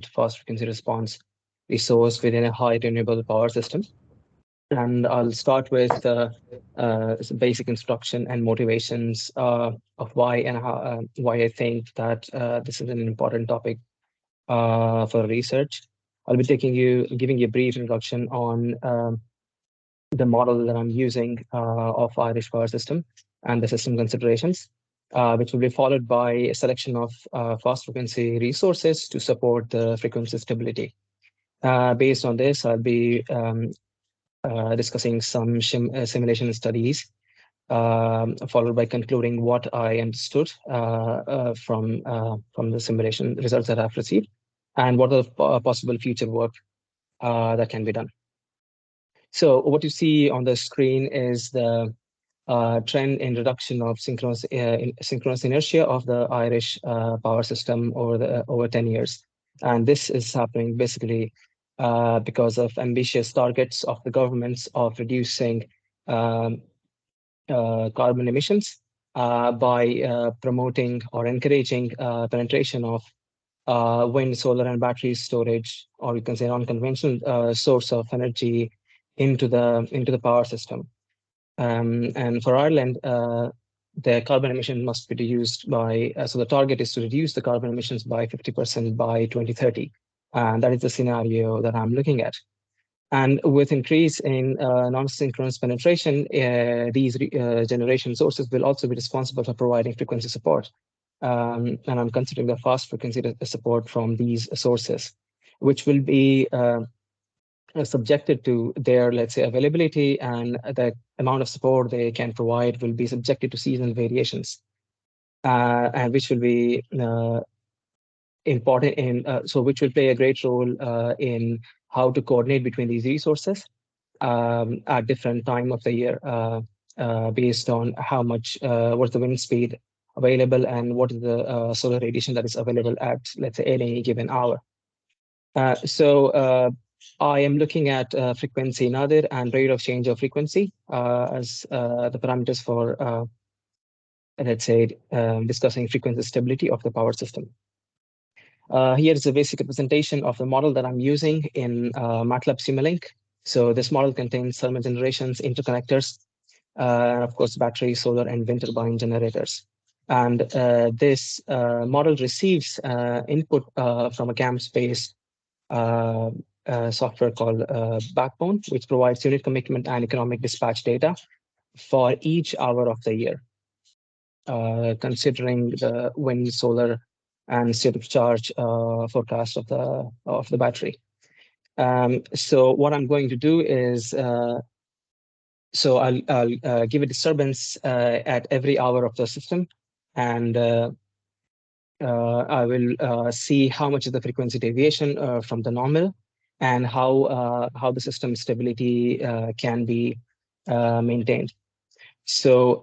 fast frequency response resource within a high renewable power system. And I'll start with some basic introduction and motivations of why and how, why I think that this is an important topic for research. I'll be giving you a brief introduction on the model that I'm using of Irish power system and the system considerations, which will be followed by a selection of fast frequency resources to support the frequency stability. Based on this, I'll be discussing some simulation studies, followed by concluding what I understood from the simulation results that I've received, and what are the possible future work that can be done. So what you see on the screen is the trend in reduction of synchronous inertia of the Irish power system over 10 years. And this is happening basically because of ambitious targets of the governments of reducing carbon emissions by promoting or encouraging penetration of wind, solar, and battery storage, or you can say non-conventional source of energy into the power system. And for Ireland, the carbon emission must be reduced by, so the target is to reduce the carbon emissions by 50% by 2030. And that is the scenario that I'm looking at. And with increase in non-synchronous penetration, these generation sources will also be responsible for providing frequency support. And I'm considering the fast frequency support from these sources, which will be subjected to their, let's say, availability, and the amount of support they can provide will be subjected to seasonal variations, and which will be important in, which will play a great role in how to coordinate between these resources at different time of the year, based on how much, what's the wind speed available and what is the solar radiation that is available at, let's say, any given hour. I am looking at frequency nadir and rate of change of frequency as the parameters for, let's say, discussing frequency stability of the power system. Here is a basic representation of the model that I'm using in MATLAB Simulink. So this model contains thermal generations, interconnectors, and of course, battery, solar, and wind turbine generators. And this model receives input from a CAM-based software called Backbone, which provides unit commitment and economic dispatch data for each hour of the year, considering the wind, solar, and state of charge forecast of the battery. So what I'm going to do is, I'll give a disturbance at every hour of the system, and I will see how much is the frequency deviation from the normal, and how the system stability can be maintained. So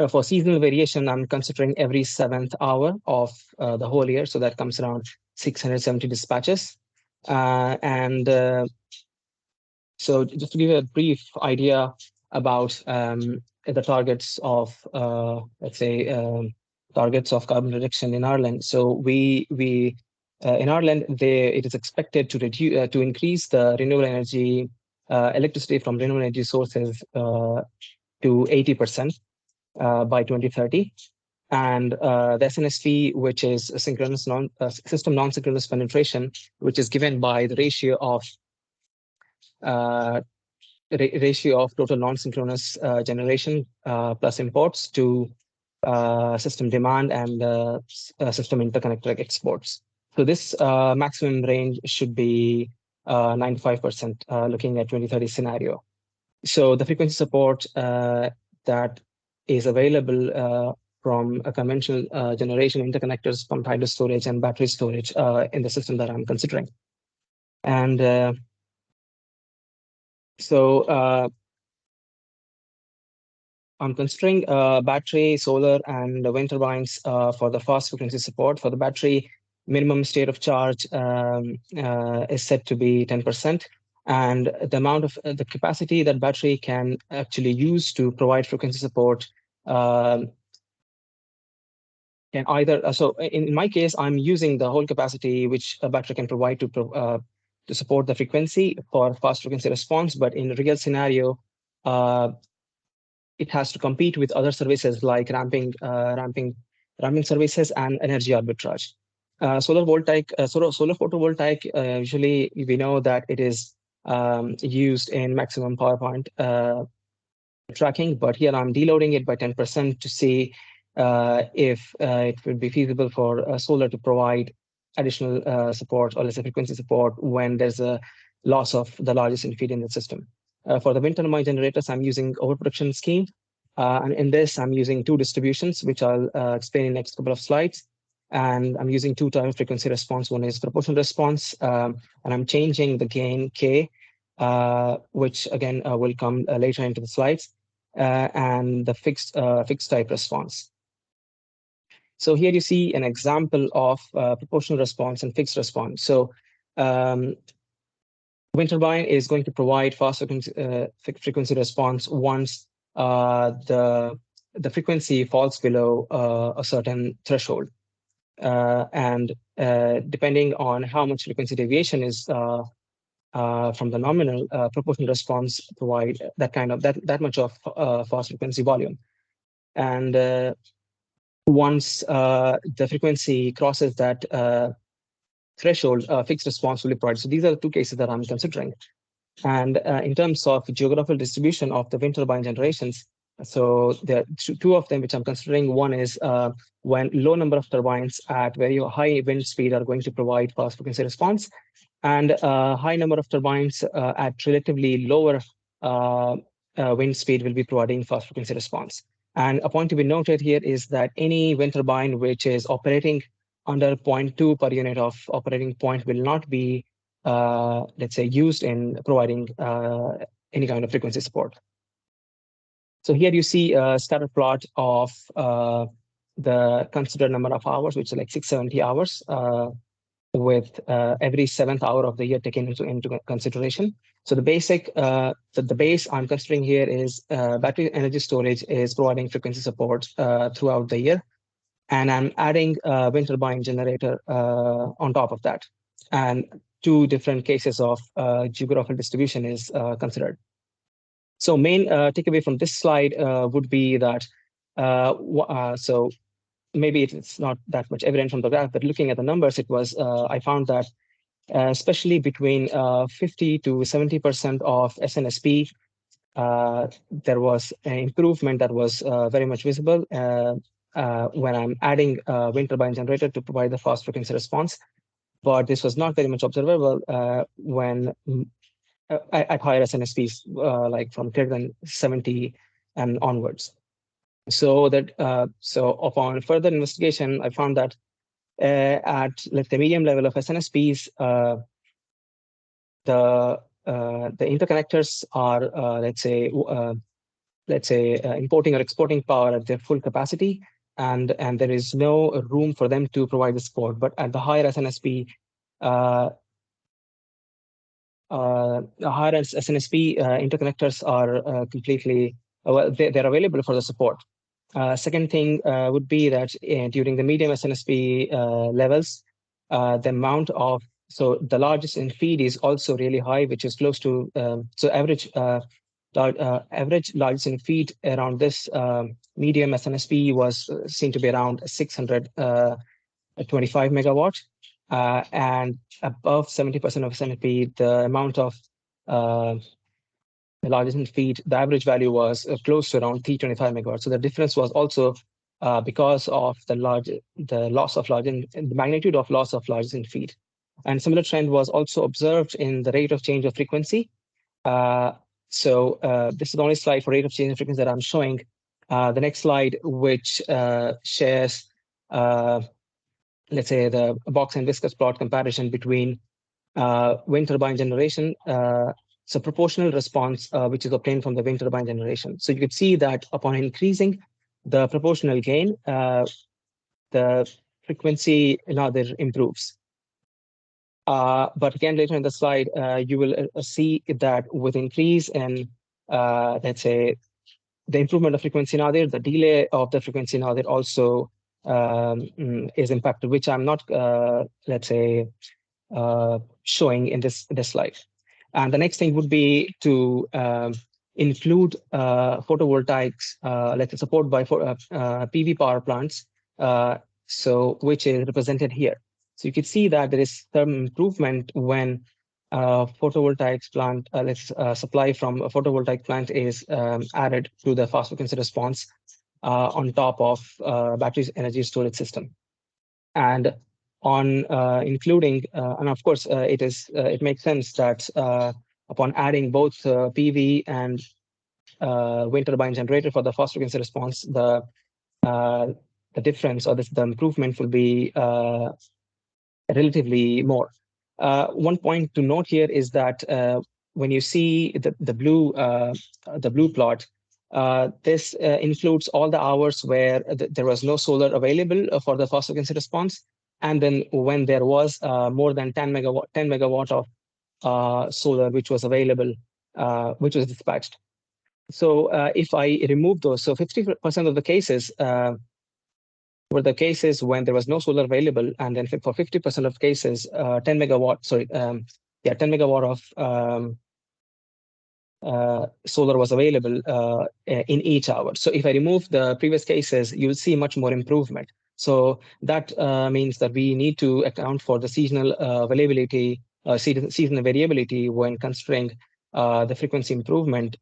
for seasonal variation, I'm considering every 7th hour of the whole year. So that comes around 670 dispatches. So just to give you a brief idea about the targets of, let's say, targets of carbon reduction in Ireland. So we in Ireland, it is expected to increase the renewable energy, electricity from renewable energy sources to 80%. By 2030, and the SNSP, which is a synchronous system non-synchronous penetration, which is given by the ratio of total non-synchronous generation plus imports to system demand and system interconnector exports. So this maximum range should be 95%, looking at 2030 scenario. So the frequency support that is available from a conventional generation interconnectors, pumped hydro storage, and battery storage in the system that I'm considering. And I'm considering battery, solar, and wind turbines for the fast frequency support. For the battery, minimum state of charge is set to be 10%. And the amount of the capacity that battery can actually use to provide frequency support can either, so in my case, I'm using the whole capacity which a battery can provide to support the frequency for fast frequency response. But in real scenario, it has to compete with other services like ramping services and energy arbitrage. Solar photovoltaic, usually we know that it is used in maximum power point tracking, but here I'm deloading it by 10% to see if it would be feasible for solar to provide additional support, or let's say frequency support, when there's a loss of the largest in feed in the system. For the wind turbine generators, I'm using overproduction scheme. And in this, I'm using two distributions, which I'll explain in the next couple of slides. And I'm using two types of frequency response. One is proportional response, and I'm changing the gain K, which again will come later into the slides, and the fixed type response. So here you see an example of proportional response and fixed response. So wind turbine is going to provide fast frequency response once the frequency falls below a certain threshold. And depending on how much frequency deviation is from the nominal, proportional response provide that much of fast frequency volume. And once the frequency crosses that threshold, fixed response will be provided. So these are the two cases that I'm considering. And in terms of geographical distribution of the wind turbine generations, so there are two of them which I'm considering. One is when low number of turbines at very high wind speed are going to provide fast frequency response, and high number of turbines at relatively lower wind speed will be providing fast frequency response. And a point to be noted here is that any wind turbine which is operating under 0.2 per unit of operating point will not be, let's say, used in providing any kind of frequency support. So here you see a scatter plot of the considered number of hours, which is like 670 hours, with every 7th hour of the year taken into consideration. So the base I'm considering here is battery energy storage is providing frequency support throughout the year. And I'm adding a wind turbine generator on top of that. And two different cases of geographical distribution is considered. So main takeaway from this slide would be that, so maybe it's not that much evident from the graph, but looking at the numbers, it was, I found that especially between 50 to 70% of SNSP, there was an improvement that was very much visible when I'm adding a wind turbine generator to provide the fast frequency response. But this was not very much observable when at higher SNSPs, like from greater than 70 and onwards. So upon further investigation, I found that at, let's say, medium level of SNSPs, the interconnectors are, let's say, importing or exporting power at their full capacity, and there is no room for them to provide the support. But at the higher SNSP, interconnectors are completely, they're available for the support. Second thing would be that during the medium SNSP levels, the amount of, so the largest in feed is also really high, which is close to, so average largest in feed around this medium SNSP was seen to be around 625 megawatt. And above 70% of SNSP, the amount of the largest in feed, the average value was close to around 325 megawatts. So the difference was also because of the magnitude of loss of largest in feed. And similar trend was also observed in the rate of change of frequency. So this is the only slide for rate of change of frequency that I'm showing. The next slide, which shares, let's say, the box and viscous plot comparison between wind turbine generation, so proportional response, which is obtained from the wind turbine generation. So you could see that upon increasing the proportional gain, the frequency there improves. But again, later in the slide, you will see that with increase in, let's say, the improvement of frequency now there, the delay of the frequency now there also is impacted, which I'm not, let's say, showing in this slide. And the next thing would be to include photovoltaics, let's say, support by PV power plants, which is represented here. So you can see that there is some improvement when photovoltaics plant, supply from a photovoltaic plant is added to the fast frequency response on top of battery energy storage system. And on including, and of course, it makes sense that upon adding both PV and wind turbine generator for the fast frequency response, the difference or the improvement will be relatively more. One point to note here is that when you see the blue plot, this includes all the hours where there was no solar available for the fast frequency response, and then when there was more than 10 megawatt of solar which was available, which was dispatched. So if I remove those, so 50% of the cases were the cases when there was no solar available, and then for 50% of cases, 10 megawatt, 10 megawatt of solar was available in each hour. So if I remove the previous cases, you'll see much more improvement. So that means that we need to account for the seasonal availability, seasonal variability when considering the frequency improvement,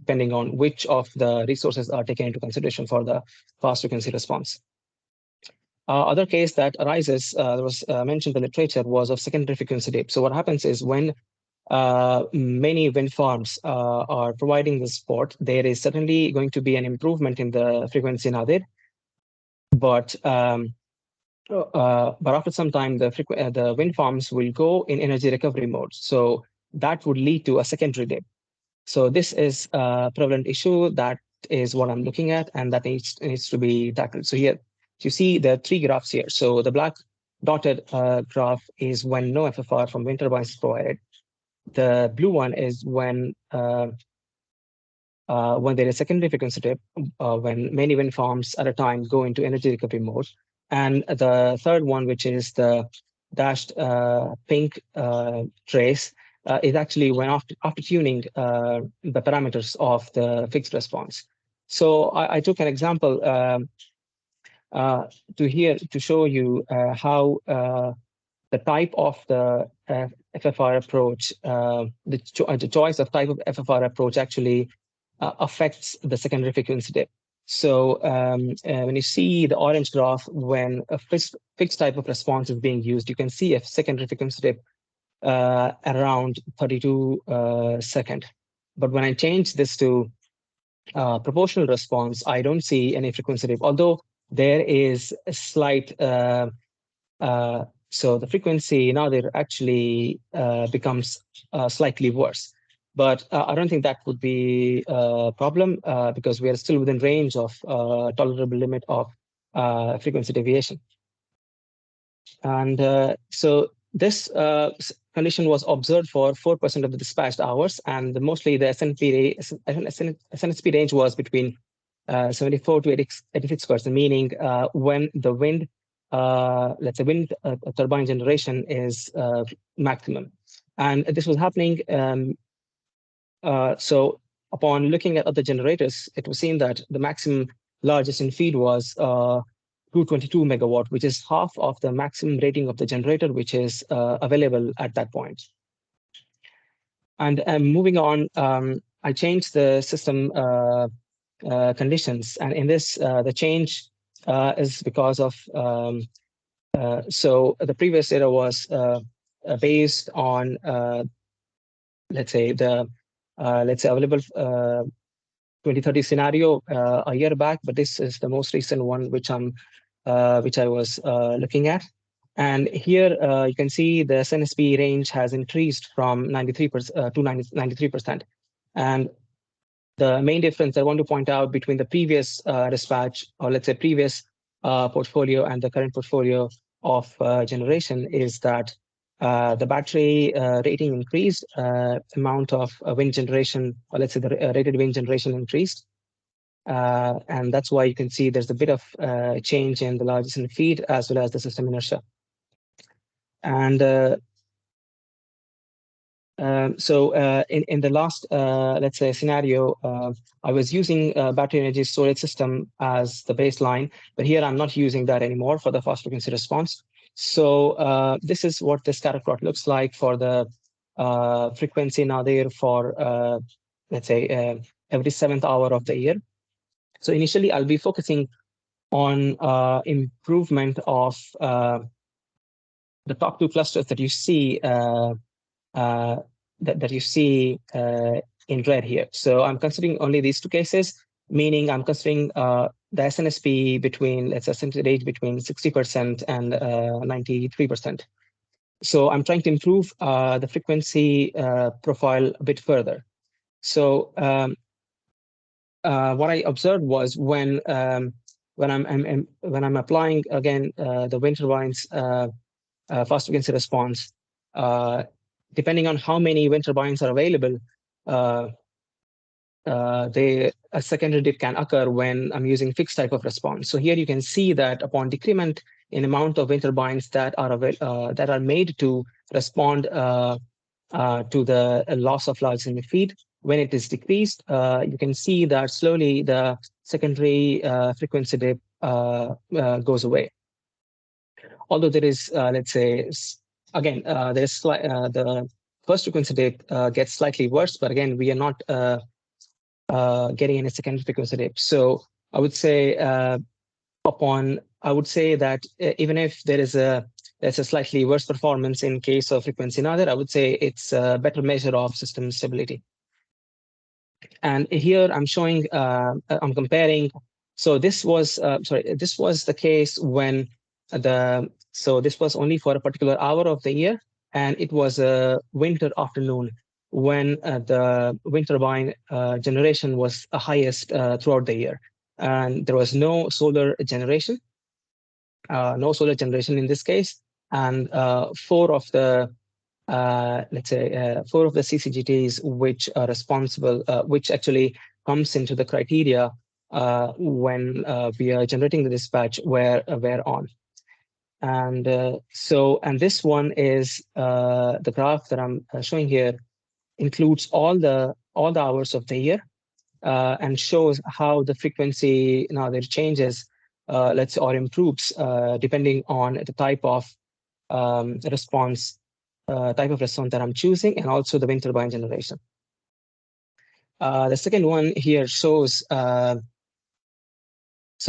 depending on which of the resources are taken into consideration for the fast frequency response. Other case that arises, that was mentioned in the literature, was of secondary frequency dip. So what happens is when many wind farms are providing the support, there is certainly going to be an improvement in the frequency nadir, but after some time, the wind farms will go in energy recovery mode. So that would lead to a secondary dip. So this is a prevalent issue. That is what I'm looking at, and that needs to be tackled. So here, you see the three graphs here. So the black dotted graph is when no FFR from wind turbines is provided. The blue one is when there is secondary frequency dip, when many wind farms at a time go into energy recovery mode. And the third one, which is the dashed pink trace, is actually when after tuning the parameters of the fixed response. So I took an example to show you how the type of the FFR approach, the choice of type of FFR approach actually affects the secondary frequency dip. So when you see the orange graph, when a fixed type of response is being used, you can see a secondary frequency dip around 32 seconds. But when I change this to proportional response, I don't see any frequency dip, although there is a slight, so the frequency nadir actually becomes slightly worse. But I don't think that would be a problem because we are still within range of tolerable limit of frequency deviation. And so this condition was observed for 4% of the dispatched hours, and mostly the SNSP range was between 74 to 86%, meaning when the wind, let's say wind turbine generation is maximum. And this was happening. So upon looking at other generators, it was seen that the maximum largest in feed was 222 megawatt, which is half of the maximum rating of the generator, which is available at that point. And moving on, I changed the system conditions. And in this, the change is because of, so the previous data was based on, let's say, the available 2030 scenario a year back, but this is the most recent one which I was looking at. And here you can see the SNSP range has increased from 93% to 93%. And the main difference I want to point out between the previous dispatch, or let's say previous portfolio and the current portfolio of generation, is that the battery rating increased, amount of wind generation, or let's say the rated wind generation increased. And that's why you can see there's a bit of change in the largest in feed as well as the system inertia. And in the last, let's say, scenario, I was using battery energy storage system as the baseline, but here I'm not using that anymore for the fast frequency response. So this is what the scatter plot looks like for the frequency nadir for, let's say, every 7th hour of the year. So initially, I'll be focusing on improvement of the top two clusters that you see that you see in red here. So I'm considering only these two cases, meaning I'm considering the SNSP between, let's say, percentage between 60% and 93%. So I'm trying to improve the frequency profile a bit further. So what I observed was when I'm applying again the wind turbines fast frequency response, depending on how many wind turbines are available, a secondary dip can occur when I'm using fixed type of response. So here you can see that upon decrement in amount of wind turbines that are made to respond to the loss of large signal feed, when it is decreased, you can see that slowly the secondary frequency dip goes away. Although there is, let's say, again, there's the first frequency dip gets slightly worse, but again, we are not getting any secondary frequency dip. So I would say that even if there's a slightly worse performance in case of frequency nadir, I would say it's a better measure of system stability. And here I'm showing, I'm comparing. So this was, this was the case when this was only for a particular hour of the year, and it was a winter afternoon when the wind turbine generation was the highest throughout the year. And there was no solar generation in this case. And four of the CCGTs which are responsible, which actually comes into the criteria when we are generating the dispatch were on. And and this one is the graph that I'm showing here includes all the hours of the year and shows how the frequency now there changes, or improves depending on the type of response that I'm choosing, and also the wind turbine generation. The second one here shows, so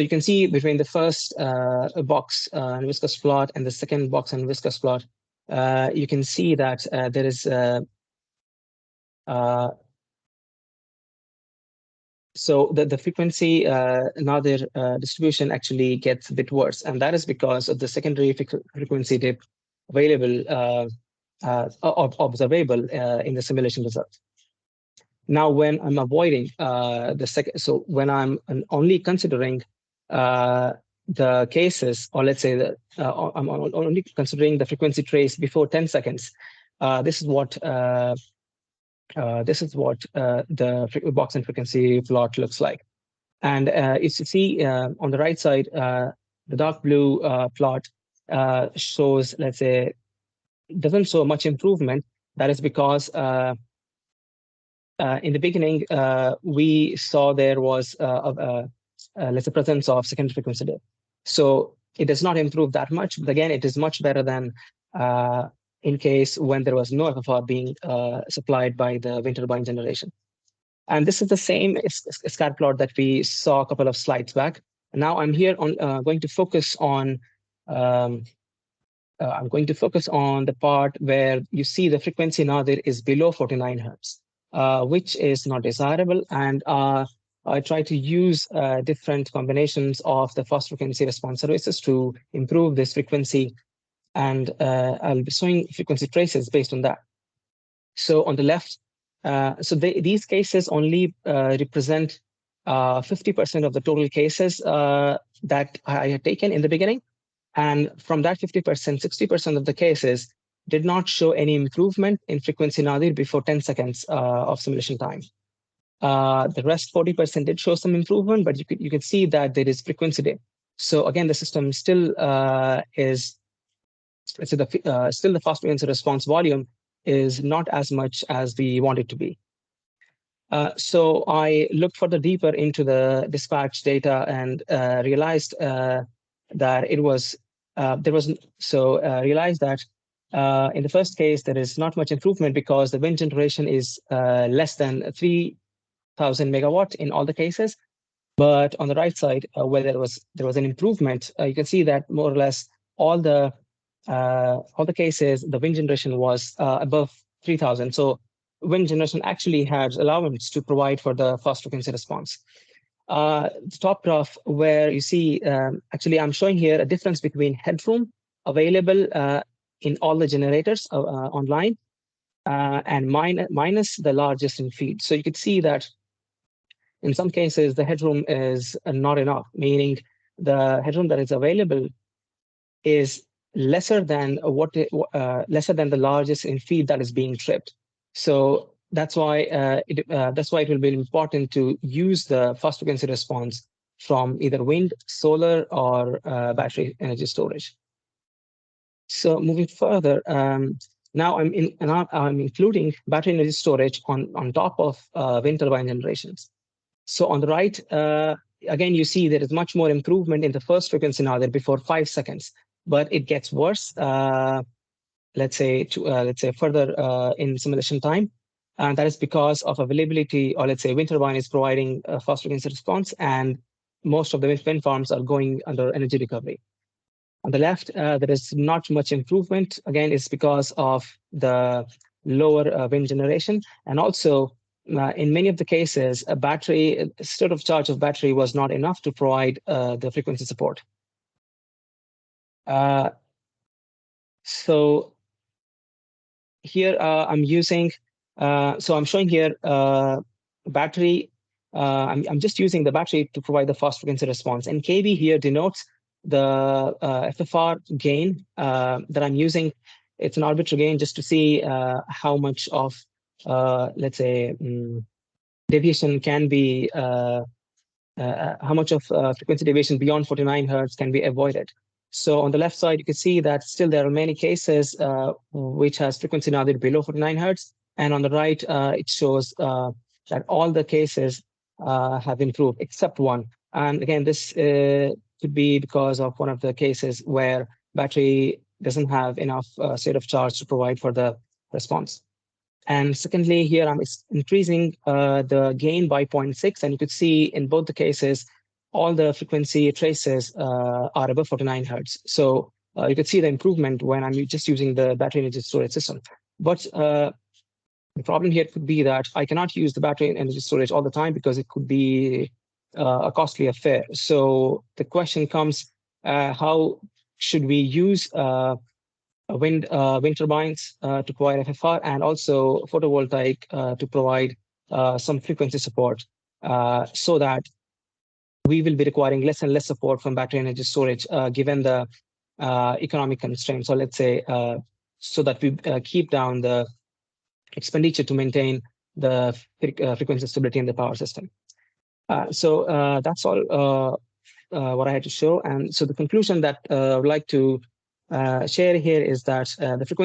you can see between the first box and viscous plot and the second box and viscous plot, you can see that there is so the frequency nadir distribution actually gets a bit worse, and that is because of the secondary frequency dip available observable in the simulation results. Now, when I'm avoiding when I'm only considering the cases, or let's say that I'm only considering the frequency trace before 10 seconds, this is what the box and frequency plot looks like. And if you see on the right side, the dark blue plot shows, let's say, doesn't show much improvement. That is because in the beginning, we saw there was let's say presence of secondary frequency dip. So it does not improve that much, but again, it is much better than in case when there was no FFR being supplied by the wind turbine generation. And this is the same scatter plot that we saw a couple of slides back. Now I'm here on going to focus on the part where you see the frequency nadir is below 49 hertz, which is not desirable. And I try to use different combinations of the fast frequency response services to improve this frequency. And I'll be showing frequency traces based on that. So on the left, these cases only represent 50% of the total cases that I had taken in the beginning. And from that 50%, 60% of the cases did not show any improvement in frequency nadir before 10 seconds of simulation time. The rest 40% did show some improvement, but you could see that there is frequency dip. So again, the system still is still the fast frequency response volume is not as much as we want it to be. So I looked further deeper into the dispatch data and realized that it was there was realized that in the first case there is not much improvement because the wind generation is less than 3,000 megawatt in all the cases. But on the right side, where there was an improvement, you can see that more or less all the cases, the wind generation was above 3,000. So wind generation actually has allowance to provide for the fast frequency response. The top graph where you see, actually I'm showing here a difference between headroom available in all the generators online and minus the largest in feed. So you could see that in some cases, the headroom is not enough, meaning the headroom that is available is lesser than the largest in feed that is being tripped. So that's why it will be important to use the fast frequency response from either wind, solar, or battery energy storage. So moving further, now I'm including battery energy storage on top of wind turbine generations. So on the right, again, you see there is much more improvement in the first frequency now than before 5 seconds, but it gets worse. Let's say further in simulation time, and that is because of availability, or let's say wind turbine is providing a fast frequency response, and most of the wind farms are going under energy recovery. On the left, there is not much improvement. Again, it's because of the lower wind generation, and also in many of the cases, a state of charge of battery was not enough to provide the frequency support. So here I'm using, so I'm showing here battery. I'm just using the battery to provide the fast frequency response. And KB here denotes the FFR gain that I'm using. It's an arbitrary gain just to see how much of, let's say, deviation can be, how much of frequency deviation beyond 49 hertz can be avoided. So on the left side, you can see that still there are many cases which has frequency now below 49 hertz. And on the right, it shows that all the cases have improved except one. And again, this could be because of one of the cases where battery doesn't have enough state of charge to provide for the response. And secondly, here I'm increasing the gain by 0.6, and you could see in both the cases, all the frequency traces are above 49 hertz. So you could see the improvement when I'm just using the battery energy storage system. But the problem here could be that I cannot use the battery energy storage all the time because it could be a costly affair. So the question comes, how should we use wind turbines to provide FFR and also photovoltaic to provide some frequency support so that we will be requiring less and less support from battery energy storage given the economic constraints. So let's say so that we keep down the expenditure to maintain the frequency stability in the power system. So that's all what I had to show. And so the conclusion that I would like to share here is that the frequency